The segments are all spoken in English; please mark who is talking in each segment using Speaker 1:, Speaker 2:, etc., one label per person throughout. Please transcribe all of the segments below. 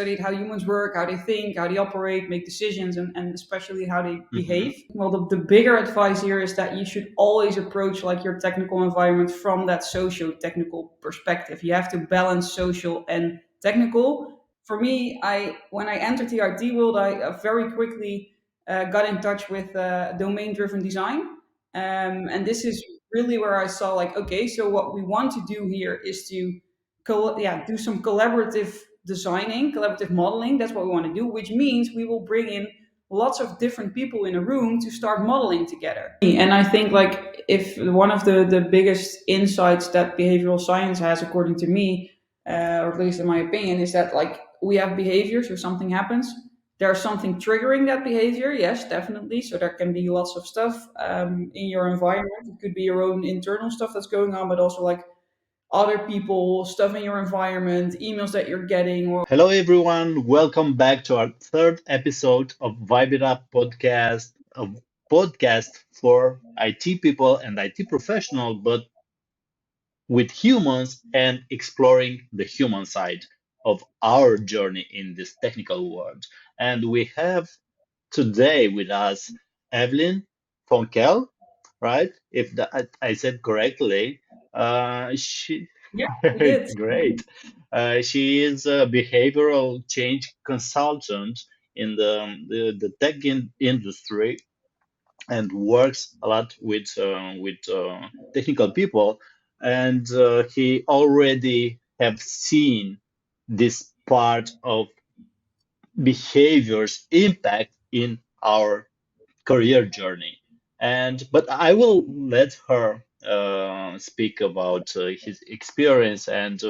Speaker 1: studied how humans work, how they think, how they operate, make decisions, and especially how they
Speaker 2: Mm-hmm.
Speaker 1: behave. Well, the bigger advice here is that you should always approach like your technical environment from that socio-technical perspective. You have to balance social and technical. For me, I when I entered the IT world, I very quickly got in touch with domain-driven design, and this is really where I saw like, okay, so what we want to do here is to do some collaborative designing, collaborative modeling. That's what we want to do, which means we will bring in lots of different people in a room to start modeling together. And I think like if one of the biggest insights that behavioral science has, according to me, or at least in my opinion, is that like we have behaviors or something happens. There's something triggering that behavior, yes, definitely. So there can be lots of stuff in your environment. It could be your own internal stuff that's going on, but also like other people, stuff in your environment, emails that you're getting, or
Speaker 2: Hello, everyone. Welcome back to our third episode of Vibe It Up podcast, a podcast for IT people and IT professionals, but with humans and exploring the human side of our journey in this technical world. And we have today with us Evelyn Van Kelle, right? If I said correctly, she
Speaker 1: yeah, we did.
Speaker 2: great. She is a behavioral change consultant in the tech industry and works a lot with technical people. And he already have seen this part of behaviors impact in our career journey. And but I will let her speak about his experience and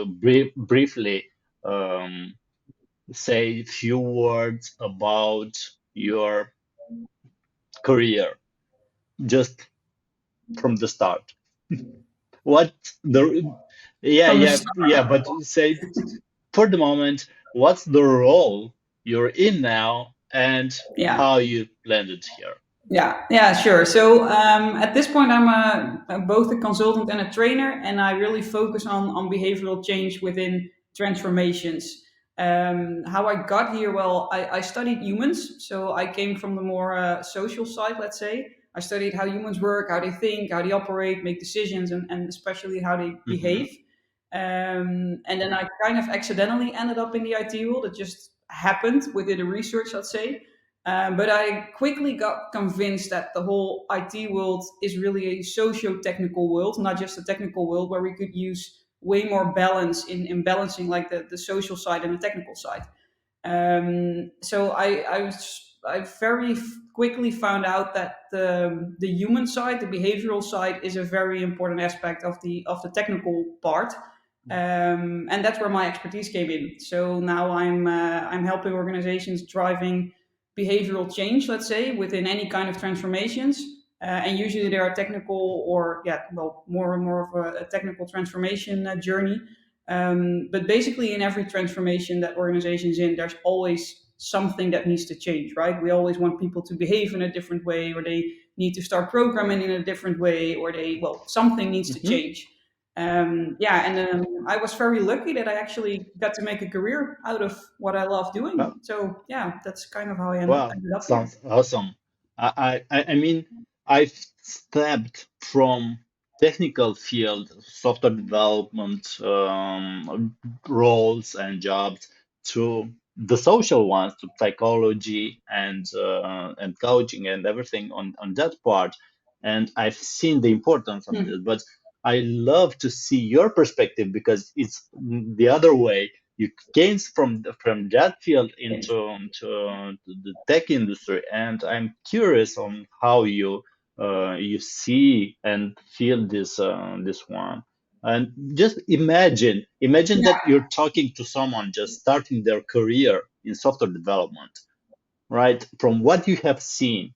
Speaker 2: briefly um, say a few words about your career just from the start. What the
Speaker 1: From the
Speaker 2: yeah, but say for the moment, what's the role you're in now and
Speaker 1: yeah,
Speaker 2: how you landed here?
Speaker 1: yeah, sure. So at this point, I'm both a consultant and a trainer, and I really focus on behavioral change within transformations. How I got here? Well, I studied humans, so I came from the more social side, let's say. I studied how humans work, how they think, how they operate, make decisions, and especially how they
Speaker 2: Mm-hmm.
Speaker 1: behave. And then I kind of accidentally ended up in the IT world. It just happened within the research, let's say. But I quickly got convinced that the whole IT world is really a socio-technical world, not just a technical world where we could use way more balance in balancing like the social side and the technical side. So I very quickly found out that the human side, the behavioral side, is a very important aspect of the technical part, and that's where my expertise came in. So now I'm helping organizations driving behavioral change, let's say, within any kind of transformations. And usually there are technical or more and more of a technical transformation journey. But basically, in every transformation that organization's in, there's always something that needs to change, right? We always want people to behave in a different way, or they need to start programming in a different way, or something needs to
Speaker 2: Mm-hmm.
Speaker 1: change. I was very lucky that I actually got to make a career out of what I love doing.
Speaker 2: Well,
Speaker 1: So yeah, that's kind of how I
Speaker 2: well,
Speaker 1: ended up here.
Speaker 2: sounds awesome. I mean, I've stepped from technical field, software development roles and jobs to the social ones, to psychology and coaching and everything on that part. And I've seen the importance of
Speaker 1: Hmm.
Speaker 2: this, but I love to see your perspective because it's the other way you came from that field into the tech industry, and I'm curious on how you see and feel this one. And just imagine that you're talking to someone just starting their career in software development, right? From what you have seen,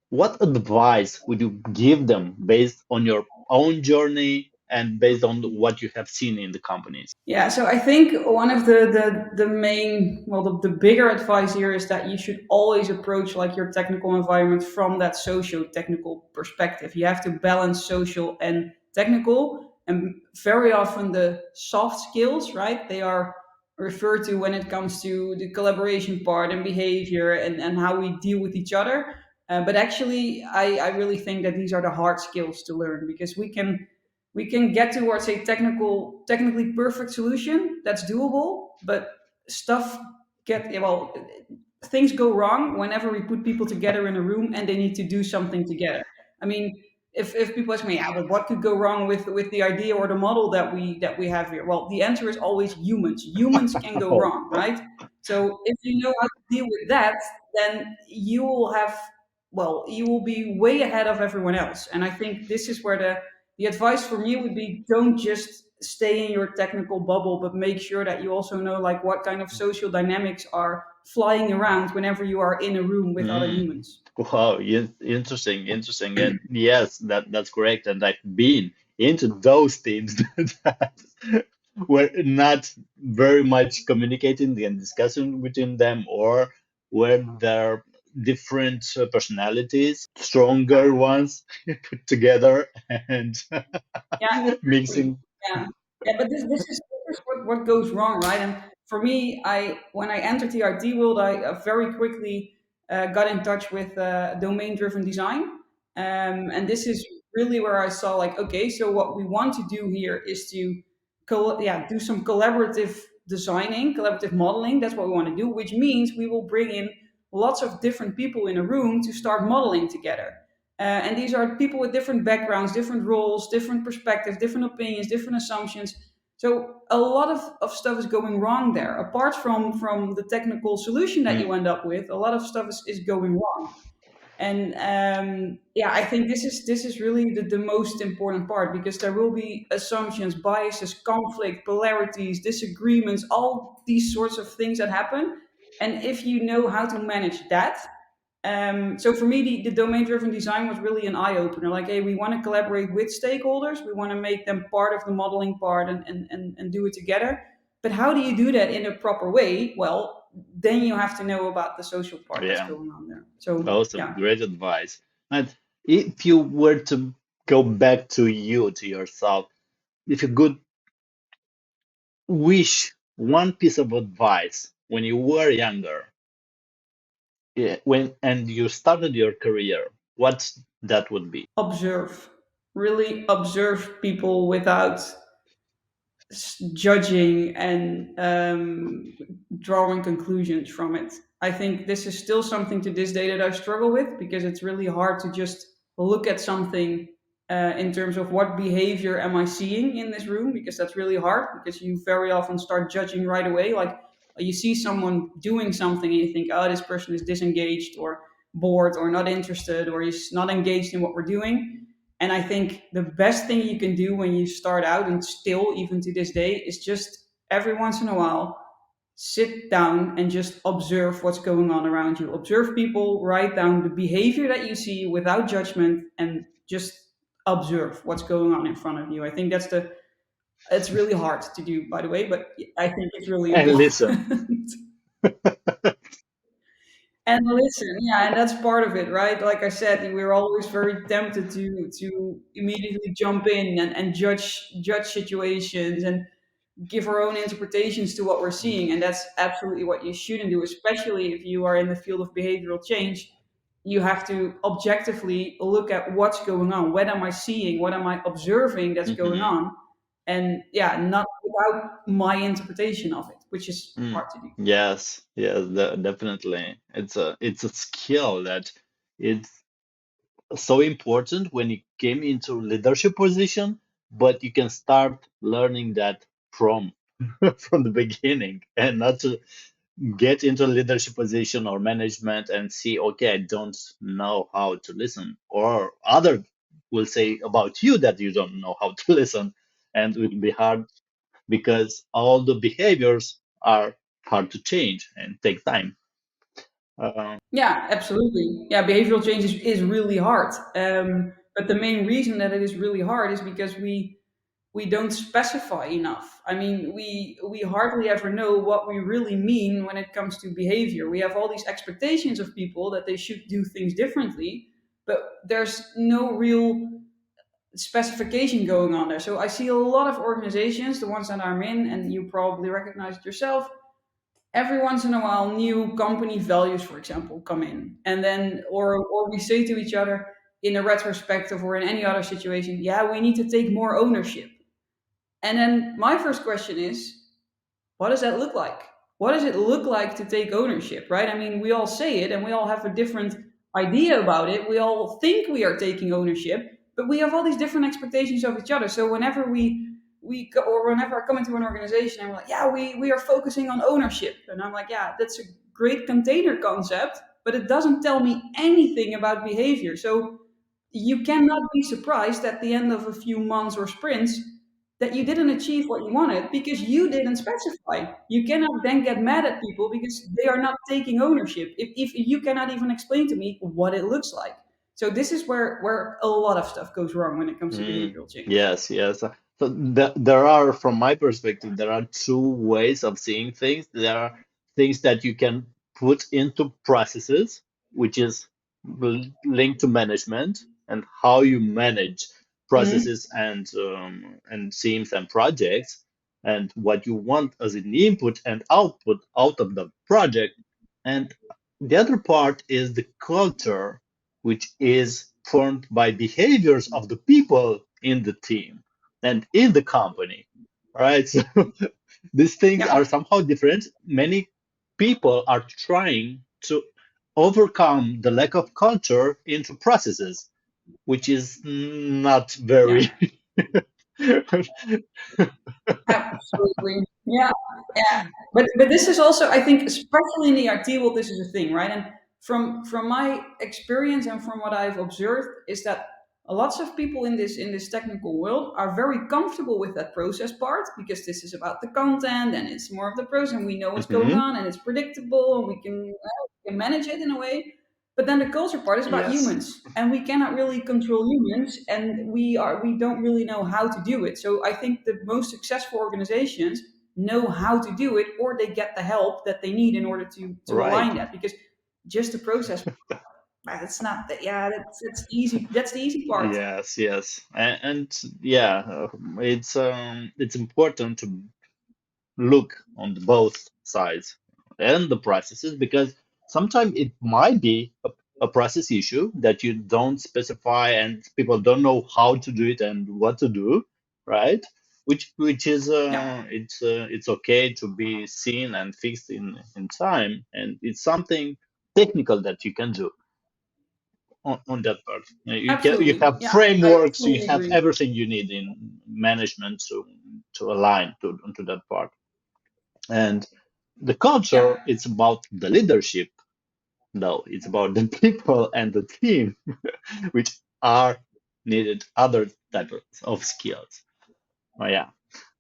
Speaker 2: what advice would you give them based on your own journey and based on what you have seen in the companies?
Speaker 1: Yeah, so I think one of the main, the bigger advice here is that you should always approach like your technical environment from that socio-technical perspective. You have to balance social and technical, and very often the soft skills, right? They are refer to when it comes to the collaboration part and behavior and how we deal with each other. But actually, I really think that these are the hard skills to learn because we can get towards a technically perfect solution that's doable, but stuff get well things go wrong whenever we put people together in a room and they need to do something together. I mean, if people ask me, yeah, but what could go wrong with the idea or the model that we have here? Well, the answer is always humans. Humans can go
Speaker 2: Oh,
Speaker 1: wrong, right? So if you know how to deal with that, then you will be way ahead of everyone else. And I think this is where the advice for me would be: don't just stay in your technical bubble, but make sure that you also know like what kind of social dynamics are flying around whenever you are in a room with other
Speaker 2: mm.
Speaker 1: humans.
Speaker 2: Wow, interesting, interesting. And yes, that's correct. And I've been into those teams that were not very much communicating and discussing between them, or where there are different personalities, stronger ones put together and
Speaker 1: Yeah, exactly.
Speaker 2: mixing.
Speaker 1: Yeah, yeah. But this is what goes wrong, right? And for me, I when I entered the IT world, I very quickly got in touch with domain-driven design, and this is really where I saw like, okay, so what we want to do here is to do some collaborative designing, collaborative modeling. That's what we want to do, which means we will bring in lots of different people in a room to start modeling together. And these are people with different backgrounds, different roles, different perspectives, different opinions, different assumptions. So a lot of stuff is going wrong there. Apart from the technical solution that you
Speaker 2: Mm,
Speaker 1: end up with, a lot of stuff is going wrong. And yeah, I think this is really the most important part because there will be assumptions, biases, conflict, polarities, disagreements, all these sorts of things that happen. And if you know how to manage that, so for me, the domain-driven design was really an eye-opener. Like, hey, we want to collaborate with stakeholders. We want to make them part of the modeling part and do it together. But how do you do that in a proper way? Well, then you have to know about the social part that's
Speaker 2: yeah,
Speaker 1: going on there. So
Speaker 2: awesome,
Speaker 1: yeah,
Speaker 2: great advice. And if you were to go back to you, to yourself, if you could wish one piece of advice when you were younger, yeah, when and you started your career, what that would be?
Speaker 1: observe. Really observe people without judging and drawing conclusions from it. I think this is still something to this day that I struggle with because it's really hard to just look at something in terms of what behavior am I seeing in this room, because that's really hard because you very often start judging right away. Like you see someone doing something and you think, oh, this person is disengaged or bored or not interested or he's not engaged in what we're doing. And I think the best thing you can do when you start out, and still even to this day, is just every once in a while sit down and just observe what's going on around you. Observe people, write down the behavior that you see without judgment, and just observe what's going on in front of you. I think it's really hard to do, by the way, but I think it's really
Speaker 2: And listen.
Speaker 1: important. And listen, yeah, and that's part of it, right? Like I said, we're always very tempted to immediately jump in and judge situations and give our own interpretations to what we're seeing, and that's absolutely what you shouldn't do, especially if you are in the field of behavioral change. You have to objectively look at what's going on. What am I seeing? What am I observing that's going
Speaker 2: Hmm.
Speaker 1: on? And yeah, not without my interpretation of it, which is
Speaker 2: Mm.
Speaker 1: hard to do.
Speaker 2: Yes, yes, definitely. It's a skill that it's so important when you came into leadership position, but you can start learning that from from the beginning and not to get into a leadership position or management and see, okay, I don't know how to listen, or other will say about you that you don't know how to listen, and it will be hard because all the behaviors are hard to change and take time. Uh,
Speaker 1: Yeah, absolutely. Yeah, behavioral change is really hard. But the main reason that it is really hard is because we don't specify enough. I mean, we hardly ever know what we really mean when it comes to behavior. We have all these expectations of people that they should do things differently, but there's no real specification going on there. So I see a lot of organizations, the ones that I'm in, and you probably recognize it yourself. Every once in a while, new company values, for example, come in, and then or we say to each other in a retrospective or in any other situation, yeah, we need to take more ownership. And then my first question is, what does that look like? What does it look like to take ownership, right? I mean, we all say it and we all have a different idea about it. We all think we are taking ownership, but we have all these different expectations of each other. So whenever we go, or whenever I come into an organization and we're like, yeah, we are focusing on ownership. And I'm like, yeah, that's a great container concept, but it doesn't tell me anything about behavior. So you cannot be surprised at the end of a few months or sprints that you didn't achieve what you wanted because you didn't specify. You cannot then get mad at people because they are not taking ownership. If you cannot even explain to me what it looks like. So this is where a lot of stuff goes wrong when it comes to
Speaker 2: Mm,
Speaker 1: behavioral change.
Speaker 2: yes, yes. So there are, from my perspective, there are two ways of seeing things. There are things that you can put into processes, which is linked to management and how you manage
Speaker 1: Mhm.
Speaker 2: processes and teams and projects, and what you want as an input and output out of the project. And the other part is the culture, which is formed by behaviors of the people in the team and in the company. Right? So these things
Speaker 1: Yeah,
Speaker 2: are somehow different. Many people are trying to overcome the lack of culture into processes, which is not
Speaker 1: yeah.
Speaker 2: very.
Speaker 1: Absolutely. Yeah, yeah. But this is also, I think, especially in the IT world, this is a thing, right? And from my experience and from what I've observed, is that lots of people in this technical world are very comfortable with that process part because this is about the content and it's more of the process and we know what's going
Speaker 2: Mhm.
Speaker 1: on and it's predictable and we can manage it in a way. But then the culture part is about
Speaker 2: Yes,
Speaker 1: humans, and we cannot really control humans, and we don't really know how to do it. So I think the most successful organizations know how to do it, or they get the help that they need in order to
Speaker 2: right.
Speaker 1: align that. Because just the process, that's not that. Yeah, that's easy. That's the easy part.
Speaker 2: Yes, yes, and yeah, it's important to look on both sides and the processes, because sometimes it might be a process issue that you don't specify and people don't know how to do it and what to do, right? Which is
Speaker 1: Yeah,
Speaker 2: it's okay to be seen and fixed in time, and it's something technical that you can do on that part. You
Speaker 1: absolutely.
Speaker 2: have
Speaker 1: Yeah, I
Speaker 2: frameworks, you
Speaker 1: fully
Speaker 2: have
Speaker 1: agree.
Speaker 2: everything you need in management to align to that part. And the culture,
Speaker 1: Yeah,
Speaker 2: it's about the leadership. No, it's about the people and the team, which are needed other type of skills. Oh, yeah.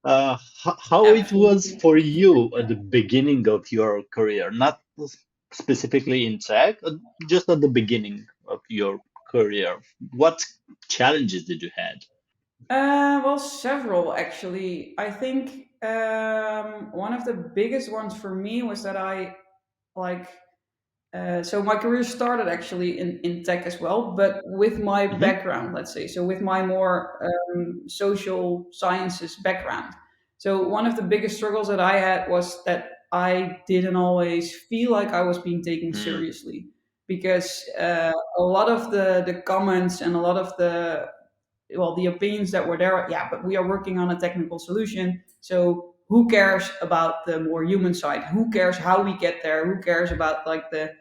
Speaker 2: How it was
Speaker 1: absolutely.
Speaker 2: for you at the beginning of your career, not specifically in tech, just at the beginning of your career. What challenges did you had?
Speaker 1: Well, several actually. I think one of the biggest ones for me was that I like so my career started actually in tech as well, but with my
Speaker 2: Hmm.
Speaker 1: background, let's say, so with my more social sciences background. So one of the biggest struggles that I had was that I didn't always feel like I was being taken
Speaker 2: Mm,
Speaker 1: seriously because a lot of the comments and a lot of the opinions that were there, yeah, but we are working on a technical solution, so who cares about the more human side? Who cares how we get there? Who cares about like the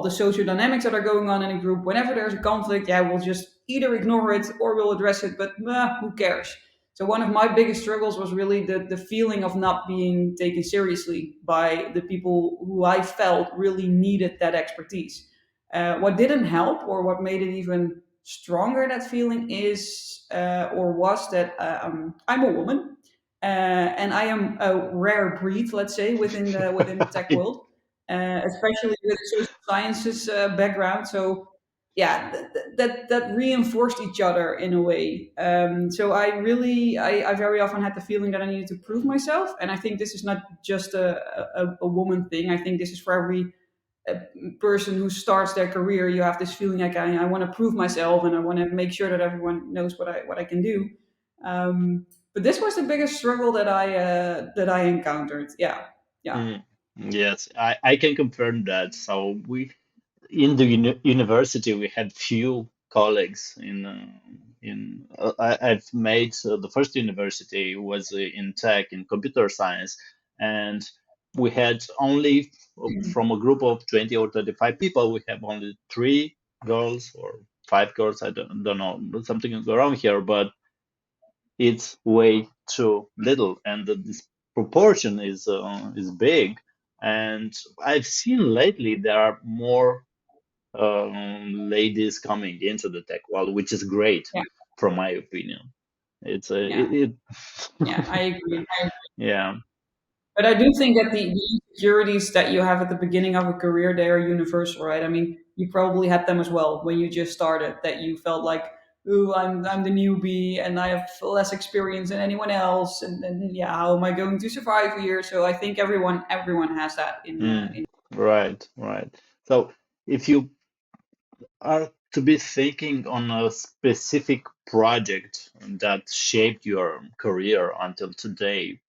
Speaker 1: social dynamics that are going on in a group? Whenever there's a conflict, yeah, we'll just either ignore it or we'll address it, but who cares? So one of my biggest struggles was really the feeling of not being taken seriously by the people who I felt really needed that expertise. What didn't help, or what made it even stronger, that feeling is or was that I'm a woman, and I am a rare breed, let's say, within the tech
Speaker 2: right.
Speaker 1: world, especially with social sciences background. So yeah, that reinforced each other in a way. So I very often had the feeling that I needed to prove myself, and I think this is not just a woman thing. I think this is for every person who starts their career, you have this feeling like I want to prove myself and I want to make sure that everyone knows what I can do. Um, but this was the biggest struggle that I encountered. Yeah, yeah,
Speaker 2: Mm. Yes, I can confirm that. So we in the university we had few colleagues I've made the first university was in tech in computer science, and we had only from a group of 20 or 25 people we have only three girls or five girls. I don't know, something around here, but it's way too little, and this proportion is big. And I've seen lately there are more ladies coming into the tech world, which is great,
Speaker 1: yeah,
Speaker 2: from my opinion. It's a
Speaker 1: yeah,
Speaker 2: it
Speaker 1: yeah. I agree.
Speaker 2: yeah.
Speaker 1: But I do think that the insecurities that you have at the beginning of a career, they are universal, right? I mean, you probably had them as well when you just started, that you felt like, ooh, I'm the newbie and I have less experience than anyone else, and yeah, how am I going to survive here? So I think everyone has that
Speaker 2: Mm,
Speaker 1: in.
Speaker 2: right, right. So if you are to be thinking on a specific project that shaped your career until today,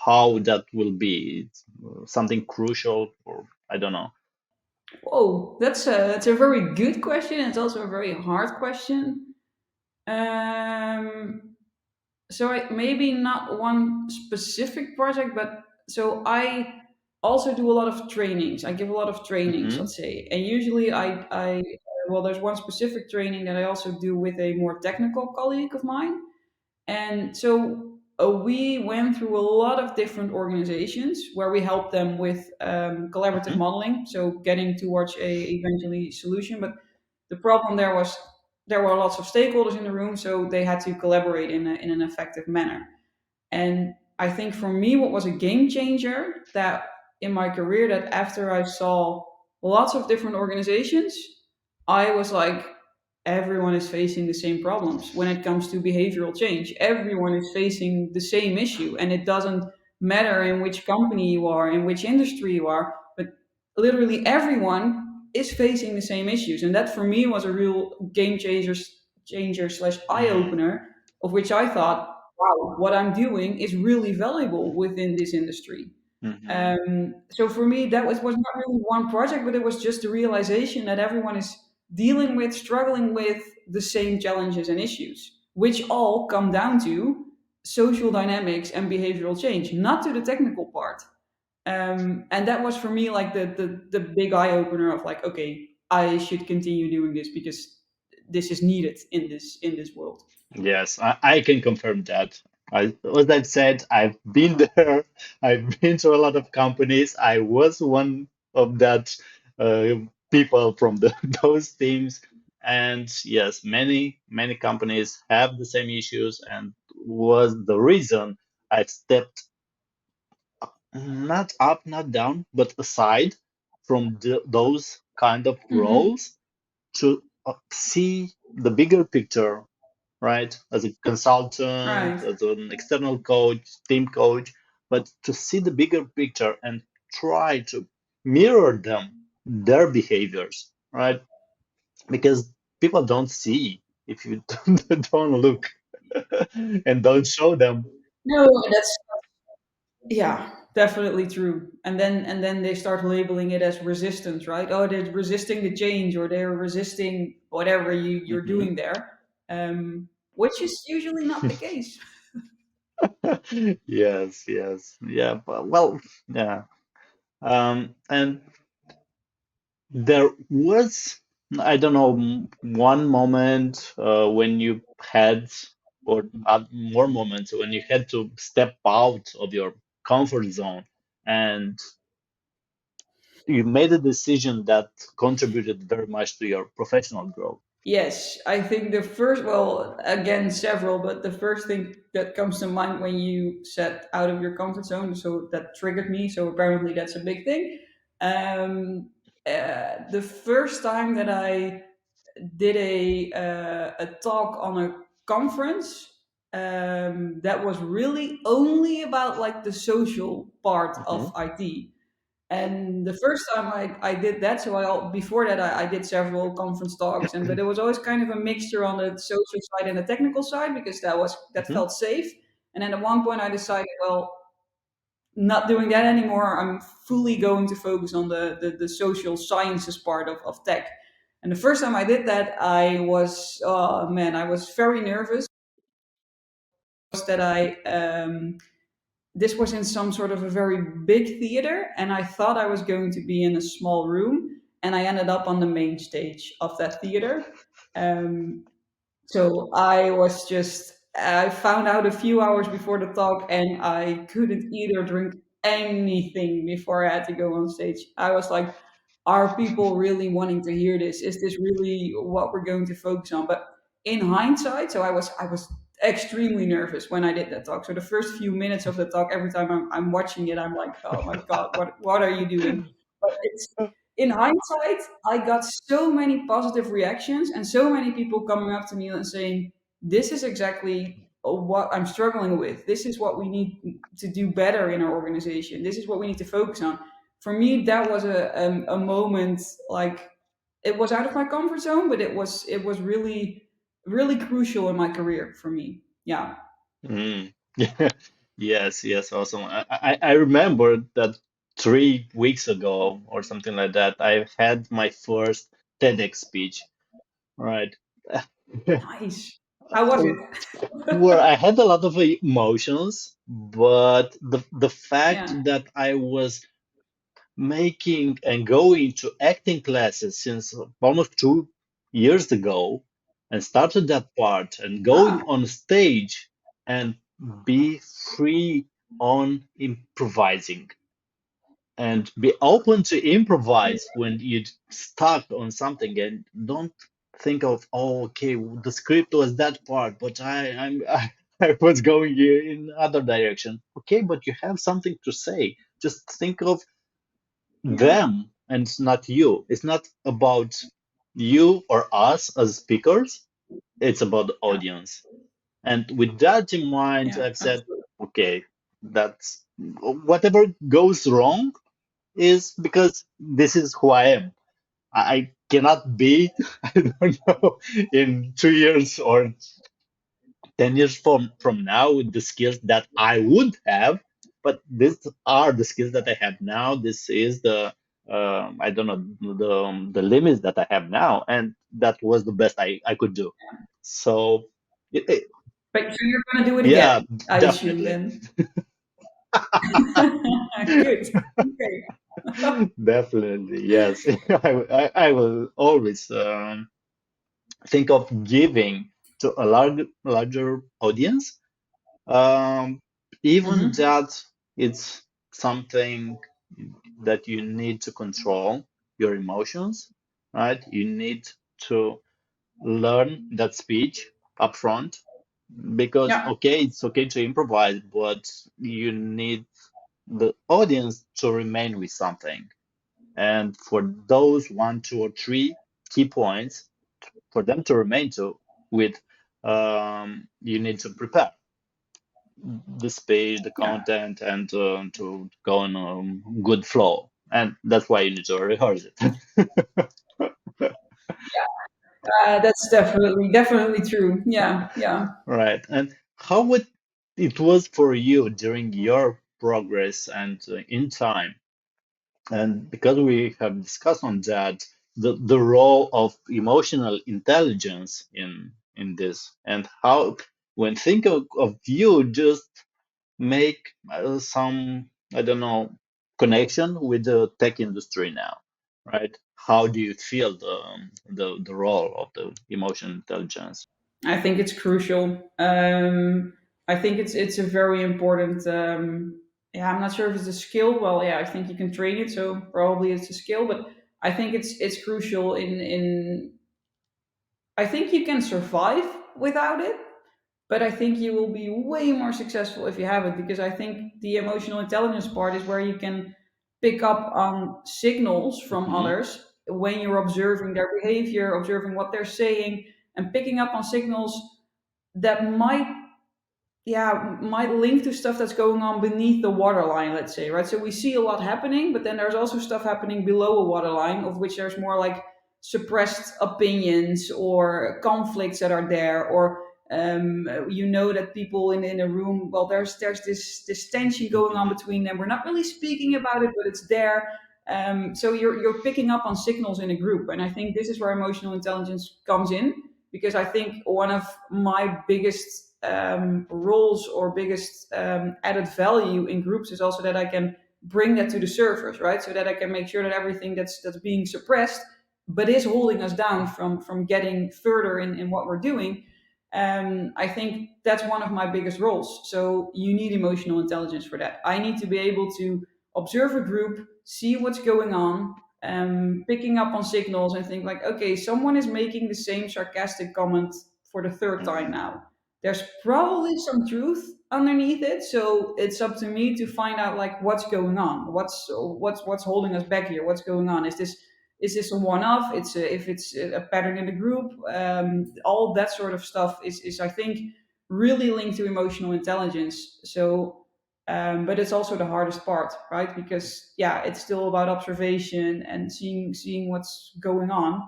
Speaker 2: how that will be? It's something crucial, or I don't know.
Speaker 1: Whoa, that's a very good question. It's also a very hard question. Um, so maybe not one specific project, but so I also do a lot of trainings. I give a lot of trainings,
Speaker 2: Hmm.
Speaker 1: let's say, and usually I well, there's one specific training that I also do with a more technical colleague of mine, and so we went through a lot of different organizations where we helped them with collaborative
Speaker 2: Hmm.
Speaker 1: modeling, so getting towards a eventually solution. But the problem there was there were lots of stakeholders in the room, so they had to collaborate in an effective manner. And I think for me, what was a game changer that in my career, that after I saw lots of different organizations, I was like, everyone is facing the same problems when it comes to behavioral change. Everyone is facing the same issue, and it doesn't matter in which company you are, in which industry you are, but literally everyone is facing the same issues. And that for me was a real changer slash eye
Speaker 2: Hmm.
Speaker 1: opener, of which I thought, wow, what I'm doing is really valuable within this industry.
Speaker 2: Hmm.
Speaker 1: So for me, that was not really one project, but it was just the realization that everyone is dealing with, struggling with the same challenges and issues, which all come down to social dynamics and behavioral change, not to the technical part. And that was for me like the big eye opener of like, okay, I should continue doing this because this is needed in this world.
Speaker 2: Yes, I can confirm that. As I've said, I've been there. I've been to a lot of companies. I was one of that uh, people from those teams. And yes, many companies have the same issues, and was the reason I stepped not up, not down, but aside from those kind of
Speaker 1: Hmm.
Speaker 2: roles to see the bigger picture, right? As a consultant,
Speaker 1: Right.
Speaker 2: as an external coach, team coach, but to see the bigger picture and try to mirror them, their behaviors, right? Because people don't see if you don't look and don't show them.
Speaker 1: No, that's yeah, definitely true. And then they start labeling it as resistance, right? Oh, they're resisting the change, or they're resisting whatever you're
Speaker 2: Mhm.
Speaker 1: doing there, which is usually not the case.
Speaker 2: Yes, yes, yeah, well, yeah. And there was, I don't know, one moment when you had, or more moments when you had to step out of your comfort zone and you made a decision that contributed very much to your professional growth.
Speaker 1: Yes, I think the first, well, again, several, but the first thing that comes to mind when you set out of your comfort zone, so that triggered me. So apparently that's a big thing. The first time that I did a talk on a conference that was really only about like the social part
Speaker 2: Hmm.
Speaker 1: of IT. And the first time I did that, so before that I did several conference talks, but it was always kind of a mixture on the social side and the technical side because that
Speaker 2: Mhm.
Speaker 1: felt safe. And then at one point I decided, well, not doing that anymore. I'm fully going to focus on the social sciences part of tech. And the first time I did that, I was, oh man, I was very nervous. Was that I This was in some sort of a very big theater, and I thought I was going to be in a small room, and I ended up on the main stage of that theater. Um, so I found out a few hours before the talk, and I couldn't eat or drink anything before I had to go on stage. I was like, are people really wanting to hear this? Is this really what we're going to focus on? But in hindsight, so I was extremely nervous when I did that talk. So the first few minutes of the talk, every time I'm watching it, I'm like, oh my God, what are you doing? But it's in hindsight, I got so many positive reactions and so many people coming up to me and saying, this is exactly what I'm struggling with. This is what we need to do better in our organization. This is what we need to focus on. For me, that was a moment like it was out of my comfort zone, but it was really, really crucial in my career for me. Yeah.
Speaker 2: Mm. Yes, yes, awesome. I remember that 3 weeks ago or something like that, I had my first TEDx speech, right?
Speaker 1: Nice. How was
Speaker 2: Where
Speaker 1: it?
Speaker 2: I had a lot of emotions, but the fact
Speaker 1: Yeah.
Speaker 2: that I was making and going to acting classes since almost 2 years ago and started that part and going
Speaker 1: Ah,
Speaker 2: on stage and be free on improvising and be open to
Speaker 1: yeah,
Speaker 2: improvise when you're stuck on something and don't think of, oh, okay, the script was that part but I was going in other direction. Okay, but you have something to say. Just think of
Speaker 1: yeah,
Speaker 2: them and it's not you. It's not about you or us as speakers. It's about the
Speaker 1: yeah,
Speaker 2: audience. And with that in mind,
Speaker 1: yeah,
Speaker 2: I've said,
Speaker 1: absolutely.
Speaker 2: okay, that's whatever goes wrong is because this is who I am. I cannot be, I don't know, in 2 years or 10 years from now with the skills that I would have, but these are the skills that I have now. This is the I don't know, the limits that I have now, and that was the best I could do. So
Speaker 1: But so you're gonna do it
Speaker 2: yeah,
Speaker 1: again, I assume
Speaker 2: definitely.
Speaker 1: then. Good. Okay.
Speaker 2: Definitely, yes. I will always think of giving to a larger audience. Um, Even
Speaker 1: Hmm.
Speaker 2: that it's something that you need to control your emotions, right? You need to learn that speech upfront because,
Speaker 1: Yeah,
Speaker 2: okay, it's okay to improvise, but you need the audience to remain with something. And for those one, two, or three key points, for them to remain to with, you need to prepare the speech, the
Speaker 1: yeah.
Speaker 2: content, and to go on a good flow. And that's why you need to rehearse it.
Speaker 1: That's definitely true. Yeah, yeah.
Speaker 2: Right. And how would it was for you during your progress and in time? And because we have discussed on that, the role of emotional intelligence in this, and how when think of you just make some, I don't know, connection with the tech industry now, right? How do you feel the role of the emotional intelligence?
Speaker 1: I think it's crucial. I think it's a very important. Yeah, I'm not sure if it's a skill. Well, yeah, I think you can train it, so probably it's a skill. But I think it's crucial in. I think you can survive without it, but I think you will be way more successful if you have it because I think the emotional intelligence part is where you can pick up on signals from
Speaker 2: Hmm.
Speaker 1: others when you're observing their behavior, observing what they're saying, and picking up on signals that might yeah, might link to stuff that's going on beneath the waterline, let's say, right? So we see a lot happening, but then there's also stuff happening below a waterline, of which there's more like suppressed opinions or conflicts that are there, or you know that people in a room, well, there's this tension going on
Speaker 2: Hmm.
Speaker 1: between them. We're not really speaking about it, but it's there. So you're picking up on signals in a group, and I think this is where emotional intelligence comes in, because I think one of my biggest roles or biggest added value in groups is also that I can bring that to the surface, right? So that I can make sure that everything that's being suppressed, but is holding us down from getting further in what we're doing. I think that's one of my biggest roles. So you need emotional intelligence for that. I need to be able to observe a group, see what's going on, picking up on signals, and think like, okay, someone is making the same sarcastic comment for the third time
Speaker 2: Hmm.
Speaker 1: now. There's probably some truth underneath it, so it's up to me to find out like what's going on, what's holding us back here, what's going on. Is this a one-off? If it's a pattern in the group, all that sort of stuff is I think really linked to emotional intelligence. So but it's also the hardest part, right? Because yeah, it's still about observation and seeing what's going on.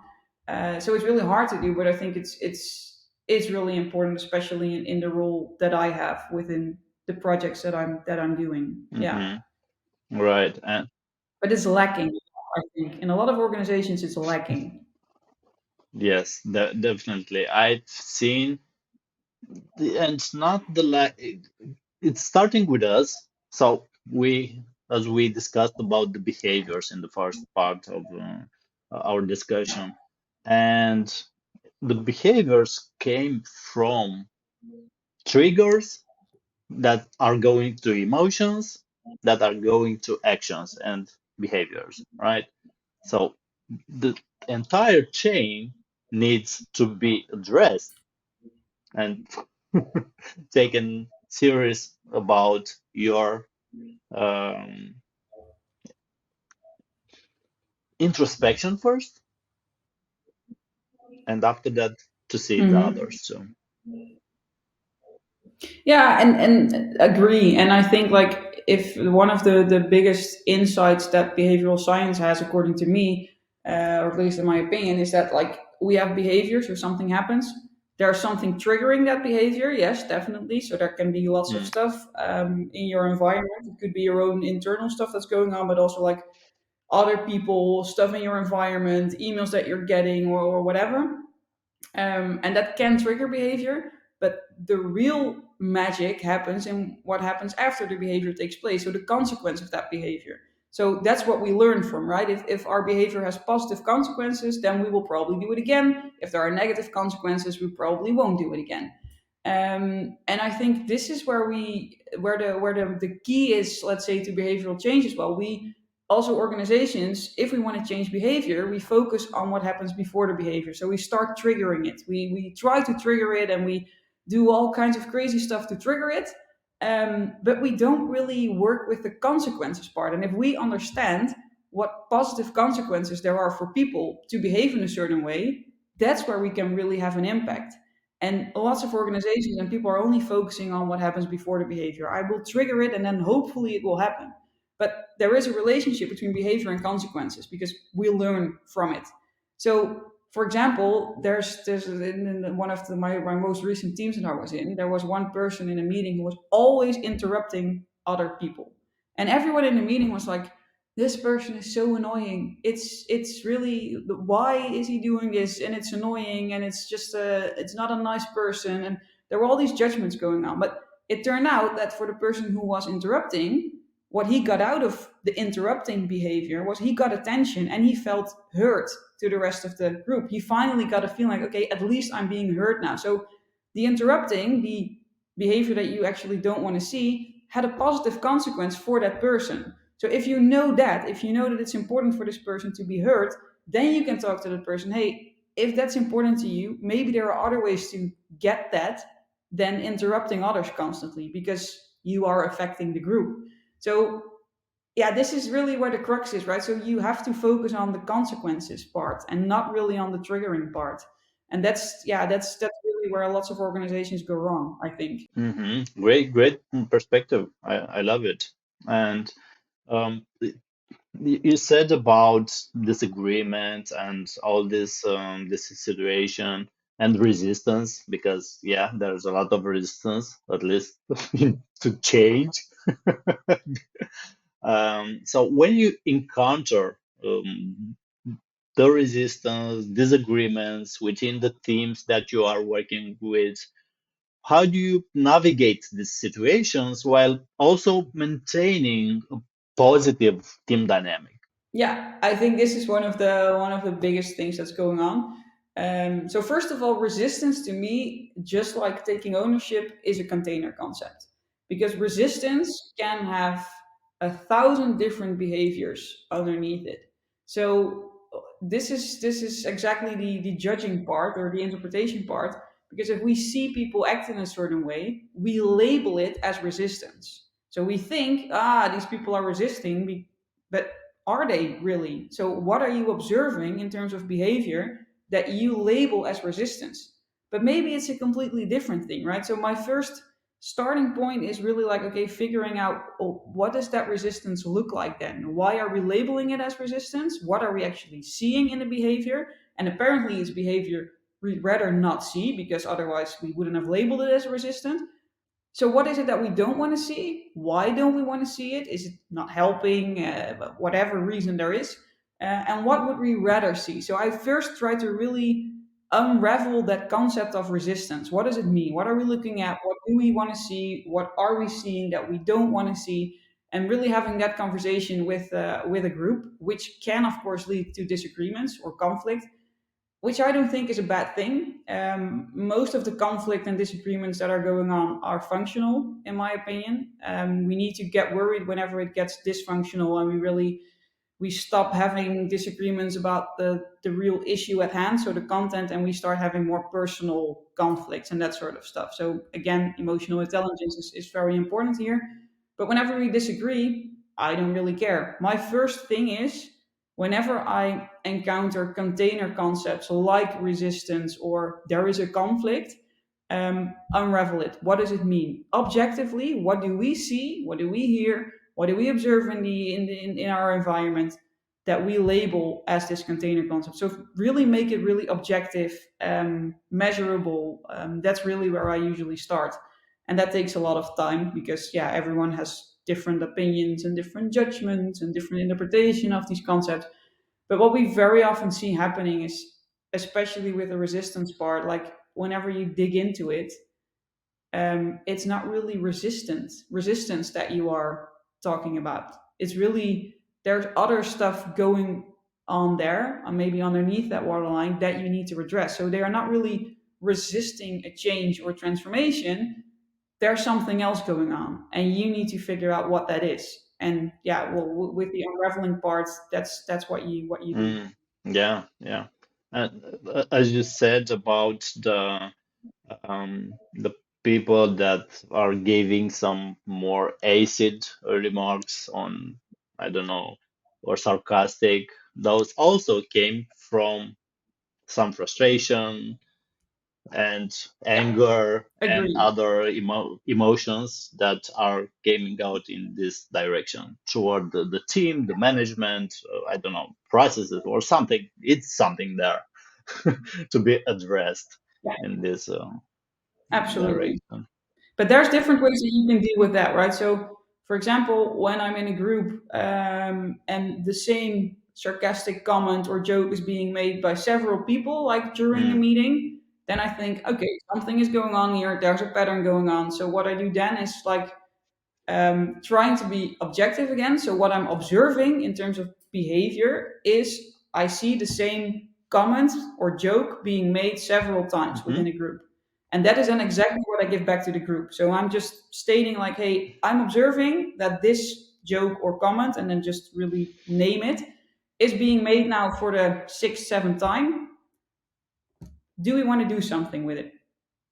Speaker 1: So it's really hard to do, but I think it's really important, especially in the role that I have within the projects that I'm doing. Yeah,
Speaker 2: Hmm. Right. And
Speaker 1: but it's lacking. I think in a lot of organizations, it's lacking.
Speaker 2: yes, definitely. I've seen, and it's not the it's starting with us. So as we discussed about the behaviors in the first part of our discussion, and the behaviors came from triggers that are going to emotions, that are going to actions and behaviors, right? So the entire chain needs to be addressed and taken serious about your um, introspection first, and after that to see the
Speaker 1: Hmm.
Speaker 2: others too.
Speaker 1: Yeah, and agree. And I think like if one of the biggest insights that behavioral science has, according to me, or at least in my opinion, is that like we have behaviors or something happens. There's something triggering that behavior, yes, definitely. So there can be lots of
Speaker 2: Mm,
Speaker 1: stuff in your environment. It could be your own internal stuff that's going on, but also like other people, stuff in your environment, emails that you're getting, or whatever, and that can trigger behavior. But the real magic happens in what happens after the behavior takes place, so the consequence of that behavior. So that's what we learn from, right? If our behavior has positive consequences, then we will probably do it again. If there are negative consequences, we probably won't do it again. And I think this is where the key is, let's say, to behavioral change as well. We also, organizations, if we want to change behavior, we focus on what happens before the behavior. So we start triggering it. We try to trigger it, and we do all kinds of crazy stuff to trigger it. But we don't really work with the consequences part. And if we understand what positive consequences there are for people to behave in a certain way, that's where we can really have an impact. And lots of organizations and people are only focusing on what happens before the behavior. I will trigger it, and then hopefully it will happen. But there is a relationship between behavior and consequences because we learn from it. So, for example, there's in one of my most recent teams that I was in, there was one person in a meeting who was always interrupting other people, and everyone in the meeting was like, "This person is so annoying. It's really, why is he doing this? And it's annoying, and it's not a nice person." And there were all these judgments going on, but it turned out that for the person who was interrupting, what he got out of the interrupting behavior was he got attention and he felt heard to the rest of the group. He finally got a feeling like, okay, at least I'm being heard now. So the interrupting, the behavior that you actually don't want to see, had a positive consequence for that person. So if you know that it's important for this person to be heard, then you can talk to the person, hey, if that's important to you, maybe there are other ways to get that than interrupting others constantly because you are affecting the group. So yeah, this is really where the crux is, right? So you have to focus on the consequences part and not really on the triggering part. And that's really really where lots of organizations go wrong, I think.
Speaker 2: Great, great perspective. I love it. And um, you said about disagreement and all this situation and resistance, because yeah, there's a lot of resistance, at least to change. So when you encounter the resistance, disagreements within the teams that you are working with, how do you navigate these situations while also maintaining a positive team dynamic?
Speaker 1: Yeah, I think this is one of the biggest things that's going on. So first of all, resistance to me, just like taking ownership, is a container concept because resistance can have 1,000 different behaviors underneath it. So this is exactly the judging part or the interpretation part, because if we see people act in a certain way, we label it as resistance. So we think, these people are resisting, but are they really? So, what are you observing in terms of behavior that you label as resistance? But maybe it's a completely different thing, right? So, my first starting point is really like, okay, figuring out, oh, what does that resistance look like then? Why are we labeling it as resistance? What are we actually seeing in the behavior? And apparently, it's behavior we'd rather not see, because otherwise we wouldn't have labeled it as a resistance. So, what is it that we don't want to see? Why don't we want to see it? Is it not helping? Whatever reason there is. And what would we rather see? So, I first try to really unravel that concept of resistance. What does it mean? What are we looking at? What do we want to see? What are we seeing that we don't want to see? And really having that conversation with a group, which can, of course, lead to disagreements or conflict, which I don't think is a bad thing. Most of the conflict and disagreements that are going on are functional, in my opinion. We need to get worried whenever it gets dysfunctional, and we stop having disagreements about the real issue at hand, so the content, and we start having more personal conflicts and that sort of stuff. So again, emotional intelligence is very important here. But whenever we disagree, I don't really care. My first thing is, whenever I encounter container concepts like resistance or there is a conflict, unravel it. What does it mean objectively? What do we see? What do we hear? What do we observe in our environment that we label as this container concept? So really make it really objective, measurable. That's really where I usually start, and that takes a lot of time because yeah, everyone has different opinions and different judgments and different interpretation of these concepts. But what we very often see happening is, especially with the resistance part, like whenever you dig into it, it's not really resistance that you are talking about. It's really, there's other stuff going on there, or maybe underneath that waterline, that you need to address. So they are not really resisting a change or transformation. There's something else going on, and you need to figure out what that is. And yeah, well, with the unraveling part, that's what you do.
Speaker 2: Yeah, yeah. And as you said about the people that are giving some more acid remarks on, I don't know, or sarcastic, those also came from some frustration and
Speaker 1: Yeah,
Speaker 2: anger and
Speaker 1: agree.
Speaker 2: other emotions that are coming out in this direction toward the team, the management, I don't know, processes or something. It's something there to be addressed
Speaker 1: Yeah,
Speaker 2: in this
Speaker 1: absolutely.
Speaker 2: direction.
Speaker 1: But there's different ways that you can deal with that, right? So, for example, when I'm in a group, and the same sarcastic comment or joke is being made by several people, like during a
Speaker 2: Mm,
Speaker 1: meeting, then I think, okay, something is going on here. There's a pattern going on. So what I do then is like, trying to be objective again. So what I'm observing in terms of behavior is I see the same comment or joke being made several times within
Speaker 2: mhm,
Speaker 1: a group. And that is then exactly what I give back to the group. So I'm just stating like, hey, I'm observing that this joke or comment, and then just really name it, is being made now for the sixth, seventh time. Do we want to do something with it?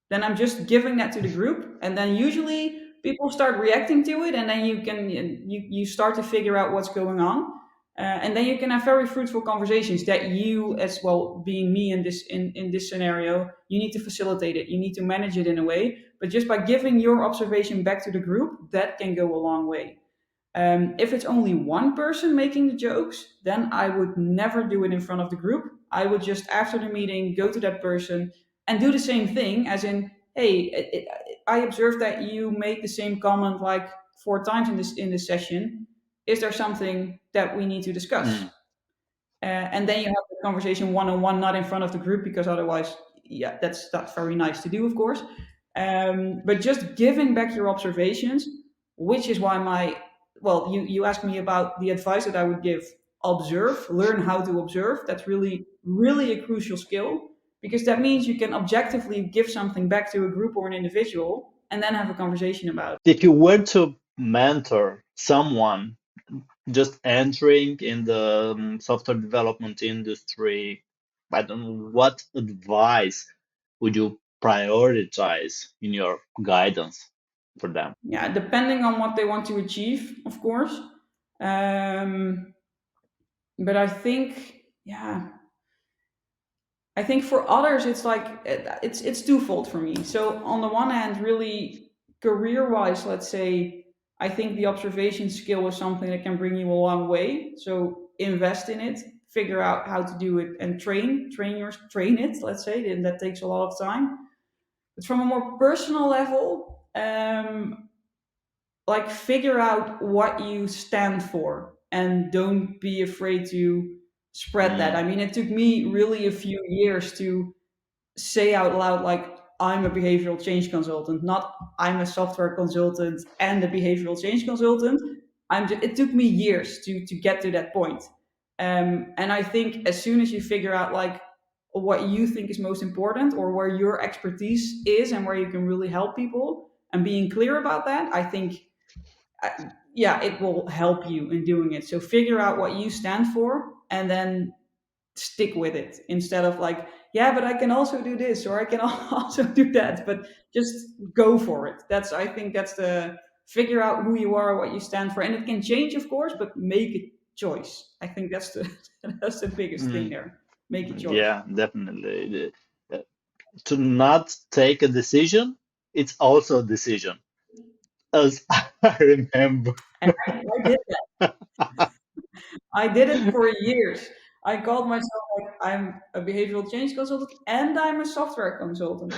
Speaker 1: Then I'm just giving that to the group, and then usually people start reacting to it, and then you start to figure out what's going on. And then you can have very fruitful conversations that you, as well, being me in this scenario, you need to facilitate it. You need to manage it in a way. But just by giving your observation back to the group, that can go a long way. If it's only one person making the jokes, then I would never do it in front of the group. I would just, after the meeting, go to that person and do the same thing, as in, hey, I observed that you make the same comment like 4 times in this session. Is there something that we need to discuss?
Speaker 2: Mm.
Speaker 1: And then you have the conversation one on one, not in front of the group, because otherwise, yeah, that's not very nice to do, of course. But just giving back your observations, which is why you asked me about the advice that I would give. Observe, learn how to observe. That's really, really a crucial skill, because that means you can objectively give something back to a group or an individual and then have a conversation about it.
Speaker 2: If you were to mentor someone just entering in the software development industry, I don't know, what advice would you prioritize in your guidance for them?
Speaker 1: Yeah, depending on what they want to achieve, of course. Um, but I think for others, it's like it's twofold for me. So on the one hand, really career wise, let's say, I think the observation skill is something that can bring you a long way. So invest in it, figure out how to do it, and train it. Let's say, and that takes a lot of time. But from a more personal level, like, figure out what you stand for and don't be afraid to spread that.
Speaker 2: Mm,
Speaker 1: I mean, it took me really a few years to say out loud, like, I'm a behavioral change consultant, not I'm a software consultant and a behavioral change consultant. It took me years to get to that point. And I think as soon as you figure out, like, what you think is most important, or where your expertise is and where you can really help people, and being clear about that, I think, yeah, it will help you in doing it. So figure out what you stand for and then stick with it, instead of like, yeah, but I can also do this, or I can also do that. But just go for it. I think that's the figure out who you are, what you stand for, and it can change, of course, but make a choice. I think that's the that's the biggest thing
Speaker 2: mm,
Speaker 1: there. Make a choice.
Speaker 2: yeah, definitely. To not take a decision, it's also a decision. As I remember.
Speaker 1: And I did that. I did it for years. I called myself, like, I'm a behavioral change consultant and I'm a software consultant.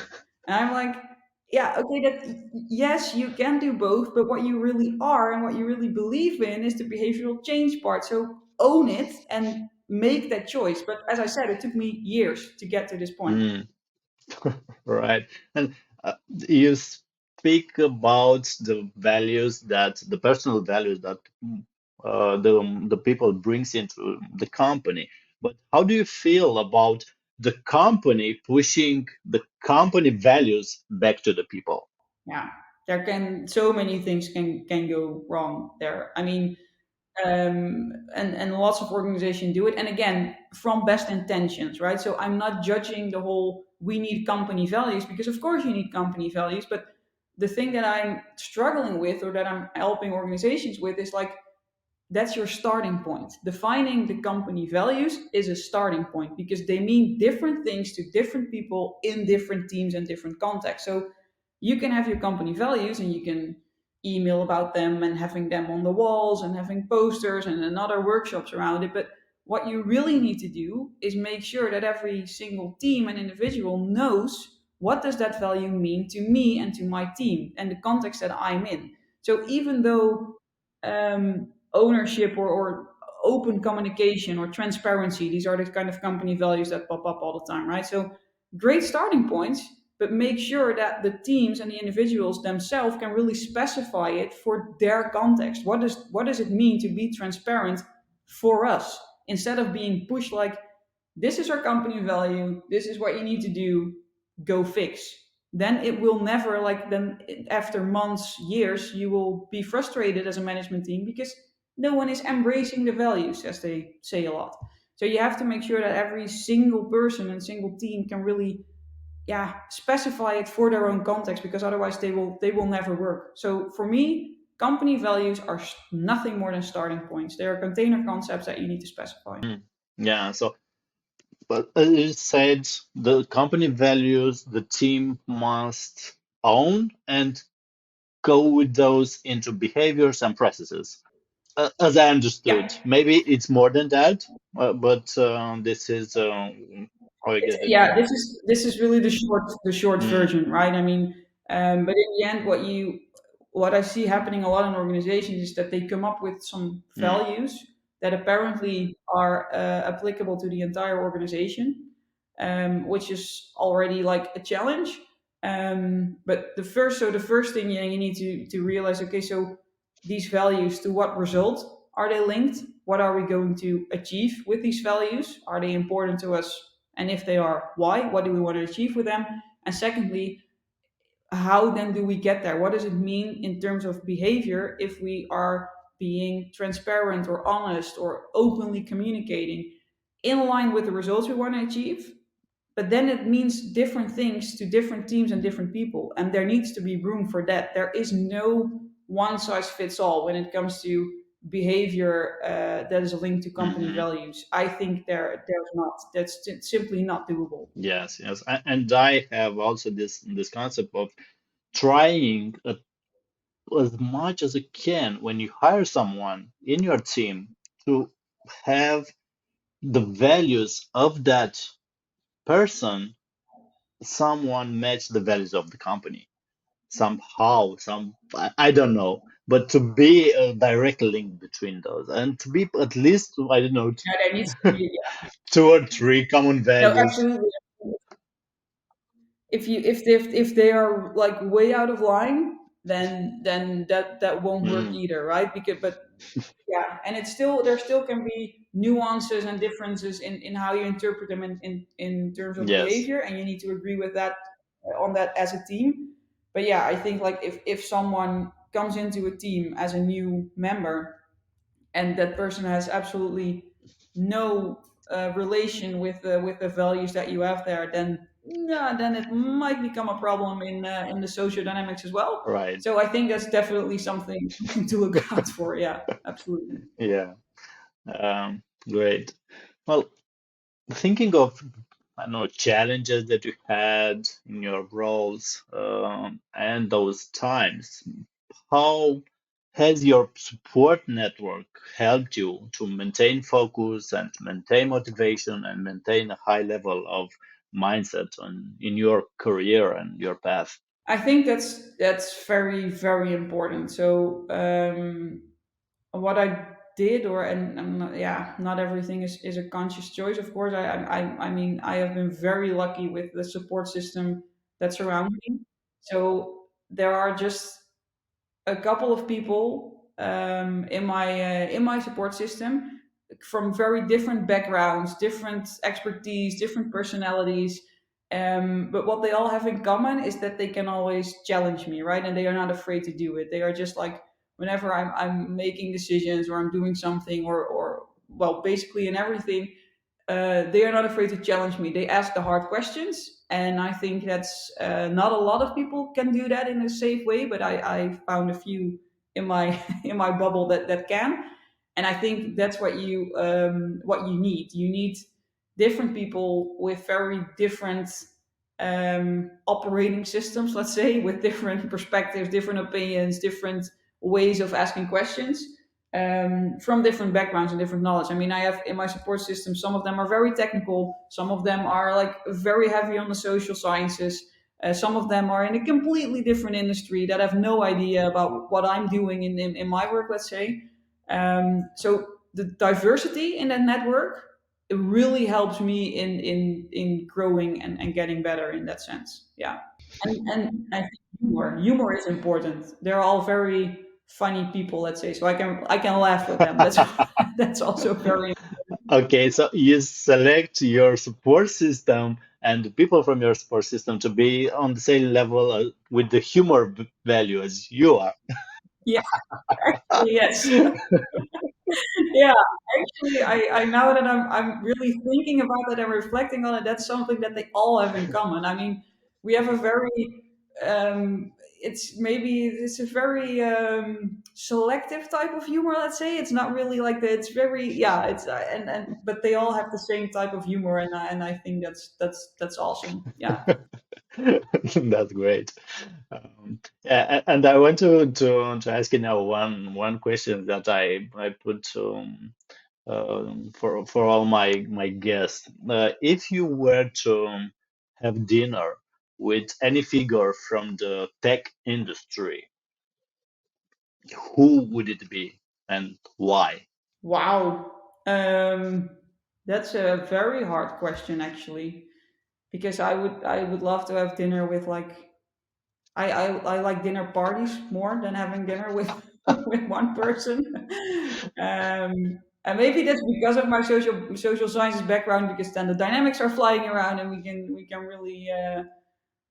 Speaker 1: And I'm like, yeah, okay, yes, you can do both, but what you really are and what you really believe in is the behavioral change part. So own it and make that choice. But as I said, it took me years to get to this point.
Speaker 2: Mm. Right. And you speak about the personal values that the people brings into the company. But how do you feel about the company pushing the company values back to the people?
Speaker 1: Yeah, so many things can go wrong there. I mean, and lots of organizations do it, and again, from best intentions, right? So I'm not judging the whole we need company values, because of course you need company values, but the thing that I'm struggling with, or that I'm helping organizations with, is like, that's your starting point. Defining the company values is a starting point, because they mean different things to different people in different teams and different contexts. So you can have your company values and you can email about them and having them on the walls and having posters and other workshops around it. But what you really need to do is make sure that every single team and individual knows, what does that value mean to me and to my team and the context that I'm in. So even though ownership, or open communication or transparency, these are the kind of company values that pop up all the time, right? So great starting points, but make sure that the teams and the individuals themselves can really specify it for their context. What does it mean to be transparent for us, instead of being pushed like, this is our company value, this is what you need to do, go fix. Then it will never, like, then after months, years, you will be frustrated as a management team, because no one is embracing the values, as they say a lot. So you have to make sure that every single person and single team can really, yeah, specify it for their own context, because otherwise they will never work. So for me, Company values are nothing more than starting points. They are container concepts that you need to specify.
Speaker 2: Mm. Yeah. So, but as you said, the company values the team must own and go with those into behaviors and processes. As I understood,
Speaker 1: Yeah,
Speaker 2: maybe it's more than that, but this is how I
Speaker 1: it's,
Speaker 2: get it.
Speaker 1: yeah, this is really the short
Speaker 2: Mm,
Speaker 1: version, right? I mean, but in the end, what I see happening a lot in organizations is that they come up with some
Speaker 2: mm,
Speaker 1: values that apparently are applicable to the entire organization, which is already like a challenge. But the first thing you need to realize, okay, so these values, to what result are they linked? What are we going to achieve with these values? Are they important to us? And if they are, why? What do we want to achieve with them? And secondly, how then do we get there? What does it mean in terms of behavior if we are being transparent or honest or openly communicating in line with the results we want to achieve? But then it means different things to different teams and different people. And there needs to be room for that. There is no one size fits all when it comes to behavior that is linked to company
Speaker 2: hmm.
Speaker 1: values. I think there's not. That's simply not doable.
Speaker 2: Yes, yes. And I have also this concept of trying as much as you can when you hire someone in your team to have the values of that person someone match the values of the company somehow I don't know, but to be a direct link between those and to be at least I don't know
Speaker 1: Yeah, there needs to be. Yeah.
Speaker 2: two or three common
Speaker 1: No,
Speaker 2: values.
Speaker 1: absolutely. If they are like way out of line, then that won't work
Speaker 2: Mm,
Speaker 1: either, right? Because but yeah, and it's still there still can be nuances and differences in how you interpret them in terms of
Speaker 2: yes,
Speaker 1: behavior, and you need to agree with that on that as a team. But yeah, I think like if someone comes into a team as a new member and that person has absolutely no relation with the values that you have there, then yeah, then it might become a problem in the social dynamics as well.
Speaker 2: right.
Speaker 1: So I think that's definitely something to look out for. Yeah, absolutely.
Speaker 2: Yeah. Great. Well, thinking of, I don't know, challenges that you had in your roles and those times, how has your support network helped you to maintain focus and to maintain motivation and maintain a high level of mindset in your career and your path?
Speaker 1: I think that's very very important. So what I did, or and not, yeah, not everything is a conscious choice. Of course, I mean I have been very lucky with the support system that surrounds me. So there are just a couple of people in my support system from very different backgrounds, different expertise, different personalities. But what they all have in common is that they can always challenge me, right? And they are not afraid to do it. They are just like whenever I'm making decisions or I'm doing something or well, basically in everything, they are not afraid to challenge me. They ask the hard questions, and I think that's not a lot of people can do that in a safe way. But I found a few in my in my bubble that can, and I think that's what you need. You need different people with very different operating systems, let's say, with different perspectives, different opinions, different ways of asking questions from different backgrounds and different knowledge. I mean, I have in my support system, some of them are very technical, some of them are like very heavy on the social sciences, some of them are in a completely different industry that have no idea about what I'm doing in my work, let's say. So the diversity in that network, it really helps me in growing and getting better in that sense. Yeah. And I think humor is important. They're all very funny people, let's say, so I can laugh with them. That's that's also very.
Speaker 2: Okay, so you select your support system and the people from your support system to be on the same level with the humor value as you are.
Speaker 1: Yeah, actually, yes. Yeah, actually, I now that I'm really thinking about that and reflecting on it, that's something that they all have in common. I mean, we have a very um, it's maybe it's a very selective type of humor. Let's say it's not really like the. It's very yeah. It's and but they all have the same type of humor, and I think that's awesome. Yeah.
Speaker 2: That's great. And I want to ask you now one question that I put for all my guests. If you were to have dinner with any figure from the tech industry, who would it be and why?
Speaker 1: Wow. Um, that's a very hard question, actually, because I would love to have dinner with like I like dinner parties more than having dinner with with one person. Um, and maybe that's because of my social sciences background, because then the dynamics are flying around, and we can really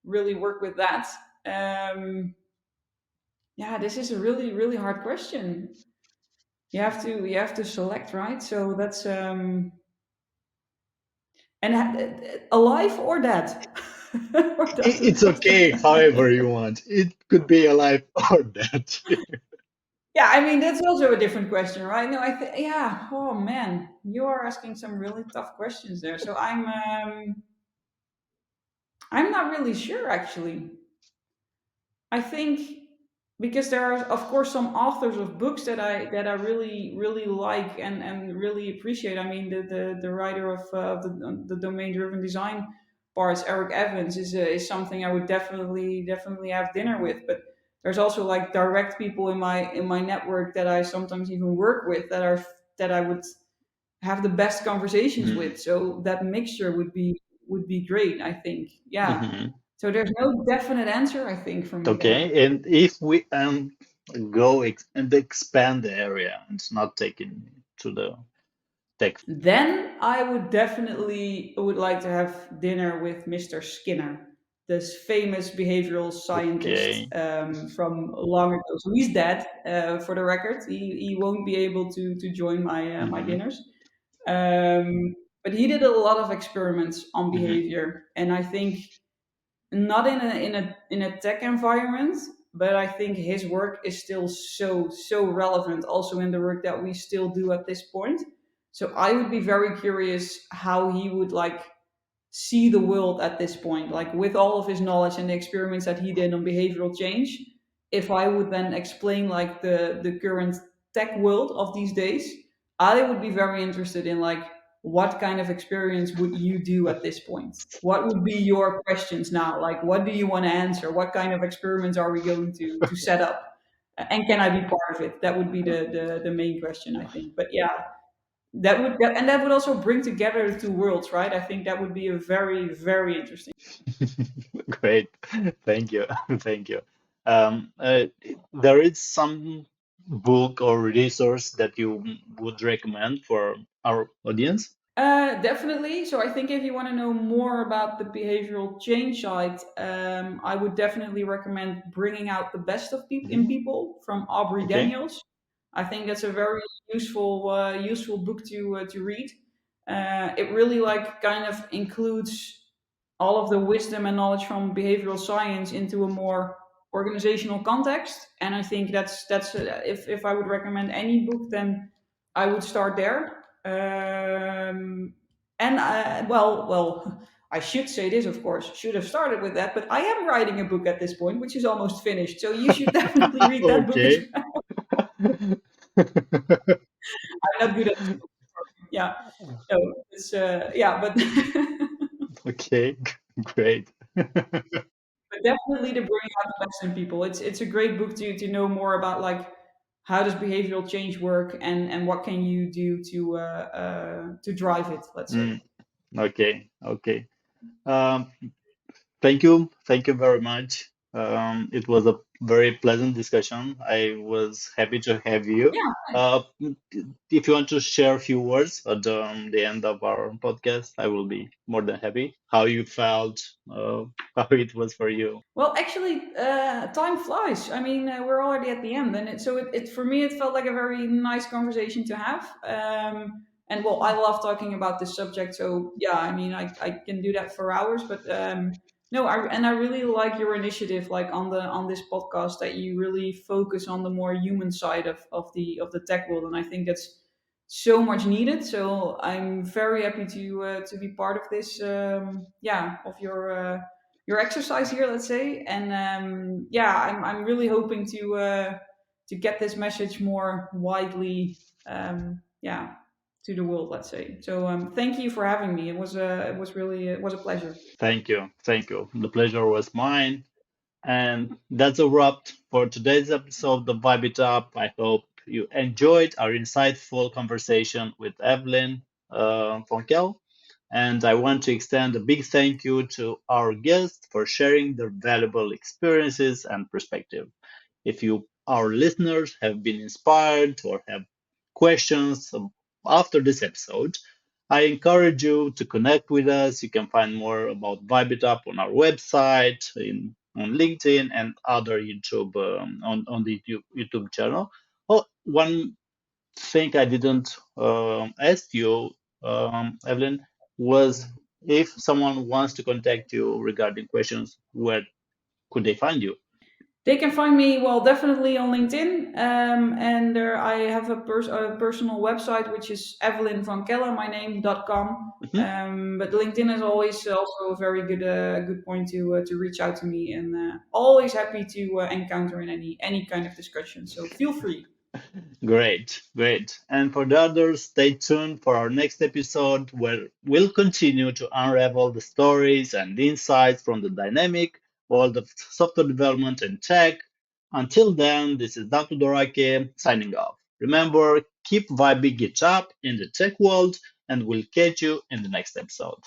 Speaker 1: really work with that. Um, yeah, this is a really really hard question. You have to select, right? So that's and alive or dead, or does it
Speaker 2: It's
Speaker 1: does it
Speaker 2: okay, however
Speaker 1: matter?
Speaker 2: you want. It could be alive or dead.
Speaker 1: Yeah, I mean that's also a different question, right? No, I think yeah. Oh man, you are asking some really tough questions there. So I'm not really sure actually. I think because there are of course some authors of books that I really really like and really appreciate. I mean the writer of the domain driven design parts, Eric Evans, is something I would definitely have dinner with. But there's also like direct people in my network that I sometimes even work with that I would have the best conversations
Speaker 2: Mm.
Speaker 1: with. So that mixture would be great, I think. Yeah.
Speaker 2: Mhm.
Speaker 1: So there's no definite answer, I think, for me there.
Speaker 2: Okay, and if we go and expand the area and not taking to the tech.
Speaker 1: Then I would definitely would like to have dinner with Mr. Skinner, this famous behavioral scientist
Speaker 2: Okay.
Speaker 1: from long ago. So he's dead, for the record. He won't be able to join my
Speaker 2: Hmm.
Speaker 1: dinners. But he did a lot of experiments on
Speaker 2: Hmm.
Speaker 1: behavior, and I think not in a tech environment, but I think his work is still so relevant also in the work that we still do at this point. So I would be very curious how he would like see the world at this point, like with all of his knowledge and the experiments that he did on behavioral change. If I would then explain like the current tech world of these days, I would be very interested in like what kind of experience would you do at this point? What would be your questions now? Like what do you want to answer? What kind of experiments are we going to set up? And can I be part of it? That would be the main question, I think. But yeah, that would also bring together the two worlds, right? I think that would be a very very interesting.
Speaker 2: Great. Thank you. Thank you. There is some book or resource that you would recommend for our audience?
Speaker 1: Definitely. So I think if you want to know more about the behavioral change side, I would definitely recommend Bringing Out the Best of in
Speaker 2: Hmm.
Speaker 1: People from Aubrey
Speaker 2: Okay.
Speaker 1: Daniels. I think that's a very useful book to read. It really like kind of includes all of the wisdom and knowledge from behavioral science into a more organizational context. And I think that's if I would recommend any book, then I would start there. And I should say this, of course, should have started with that, but I am writing a book at this point, which is almost finished. So you should definitely read that book as
Speaker 2: Okay.
Speaker 1: well. I'm not good at this book. Yeah. So it's yeah, but
Speaker 2: Okay. Great.
Speaker 1: but definitely to bring out the best in people. It's a great book to know more about like how does behavioral change work and what can you do to drive it. Let's say.
Speaker 2: Mm, okay. Okay. Um, Thank you. Thank you very much. It was a very pleasant discussion. I was happy to have you.
Speaker 1: Yeah.
Speaker 2: Uh, if you want to share a few words at the end of our podcast, I will be more than happy. How you felt, how it was for you.
Speaker 1: Well, actually, time flies. I mean, we're already at the end, and it for me it felt like a very nice conversation to have. And well, I love talking about this subject, so yeah, I mean, I can do that for hours. But No, I really like your initiative, like on this podcast, that you really focus on the more human side of the tech world, and I think that's so much needed. So I'm very happy to be part of this, yeah, of your exercise here, let's say, and yeah, I'm really hoping to get this message more widely, yeah, to the world, let's say. So thank you for having me. It was really it was a pleasure.
Speaker 2: Thank you. Thank you. The pleasure was mine. And that's a wrap for today's episode of Vibe It Up. I hope you enjoyed our insightful conversation with Evelyn Van Kelle. And I want to extend a big thank you to our guests for sharing their valuable experiences and perspective. If you, our listeners, have been inspired or have questions after this episode, I encourage you to connect with us. You can find more about Vibe It Up on our website, on LinkedIn, and other YouTube on the YouTube channel. Oh, one thing I didn't ask you, Evelyn, was if someone wants to contact you regarding questions, where could they find you?
Speaker 1: They can find me, well, definitely on LinkedIn. And there I have a personal website, which is Evelyn Van Kelle, my name.com.
Speaker 2: Mhm.
Speaker 1: But LinkedIn is always also a very good point to reach out to me, and always happy to encounter in any kind of discussion. So feel free.
Speaker 2: Great, great. And for the others, stay tuned for our next episode where we'll continue to unravel the stories and insights from the dynamic world of software development and tech. Until then, this is Dan Tudorache signing off. Remember, keep vibing it up in the tech world, and we'll catch you in the next episode.